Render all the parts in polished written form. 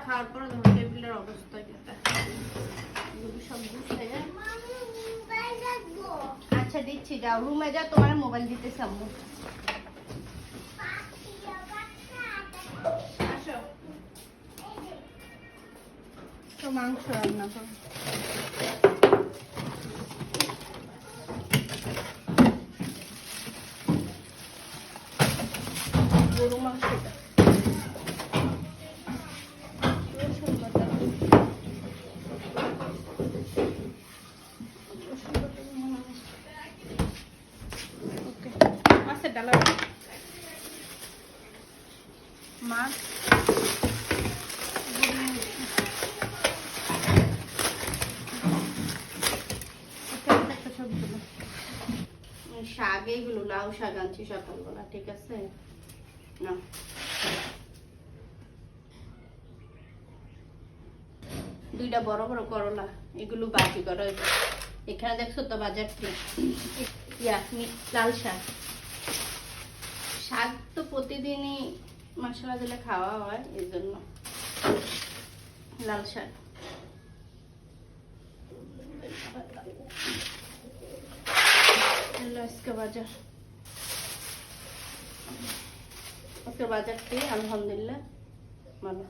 খাওয়ার পরে টেবিলের অবস্থা যেটা সব বুঝতে যায়। আচ্ছা দিচ্ছি, যাও রুমে যাও, তোমার মোবাইল দিতেছি আম্মু। আসো তো মাংস রান্না করো। গরু মাংসটা মাছের ডালা মাছ শাক, এইগুলো লাউ শাক আনছি সকালবেলা, ঠিক আছে না। দুইটা বড় বড় করলা, এগুলো বাজি করা। এখানে দেখছো তো বাজার লাল শাক। শাক তো প্রতিদিনই মশলা দিলে খাওয়া হয়, এই জন্য লাল শাক। আজকে বাজার, আজকে বাজারটি আলহামদুলিল্লাহ ভালো।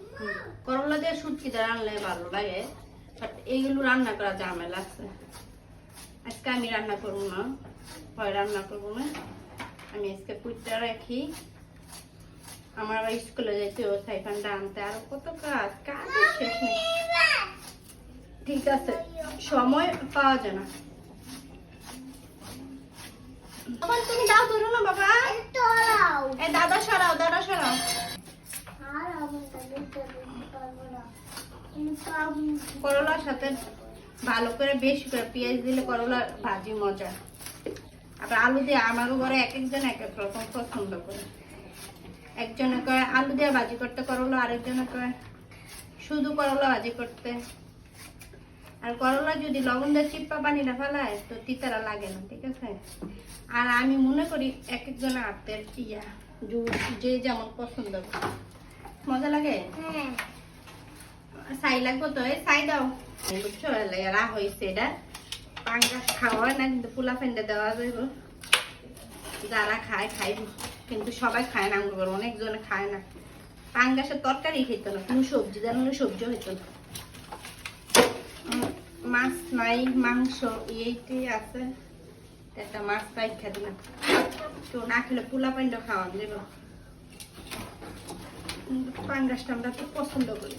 করলা দিয়ে শুটকি দিয়ে রান্নালে ভালো লাগে, বাট এইগুলো রান্না করা ঝামেলা আছে। আজকে আমি রান্না করবো না, হয় রান্না করবো না। আমি আজকে পুইটা রাখি, আমার আবার স্কুলে যাইতে ও সাইফানটা আনতে, আর কত কাজ, কাজ শেষ নেই। ঠিক আছে, সময় পাওয়া যায় না। তুমি দাও, ধরো না বাবা, এই দাদা সরাও, দাদা সরাও। করলার সাথে ভালো করে বেশি করে পেঁয়াজ দিলে করলা ভাজি মজা। আবার আলু দিয়ে, আমারও ঘরে এক একজন এক এক রকম পছন্দ করে। একজনে কয় আলু দিয়ে ভাজি করতে করলা, আরেকজনে কয় শুধু করলা ভাজি করতে। আর করলা যদি লবণ দিয়ে চিপ্পা পানিটা ফেলায় তো তিতারা লাগে না, ঠিক আছে। আর আমি মনে করি এক একজনের হাতের ইয়া যে যেমন পছন্দ করে মজা লাগে। ছাই লাগবো তো, এই ছাই দাও, বুঝছো রা হয়েছে। এটা পাঙ্গাস খাওয়া না, কিন্তু পোলা ফেন্ডে দেওয়া যাইব। যারা খায় খাই, কিন্তু সবাই খায় না। আমগুলো অনেকজনে খায় না। পাঙ্গাসের তরকারি খেত না, কোনো সবজি যেন সবজি হইতো না। মাছ নাই, মাংস এইটি আছে, একটা মাছ তাই খেতে না। কেউ না খেলে পোলা পান্ডা খাওয়া দেব। পাঙ্গাসটা আমরা খুব পছন্দ করি।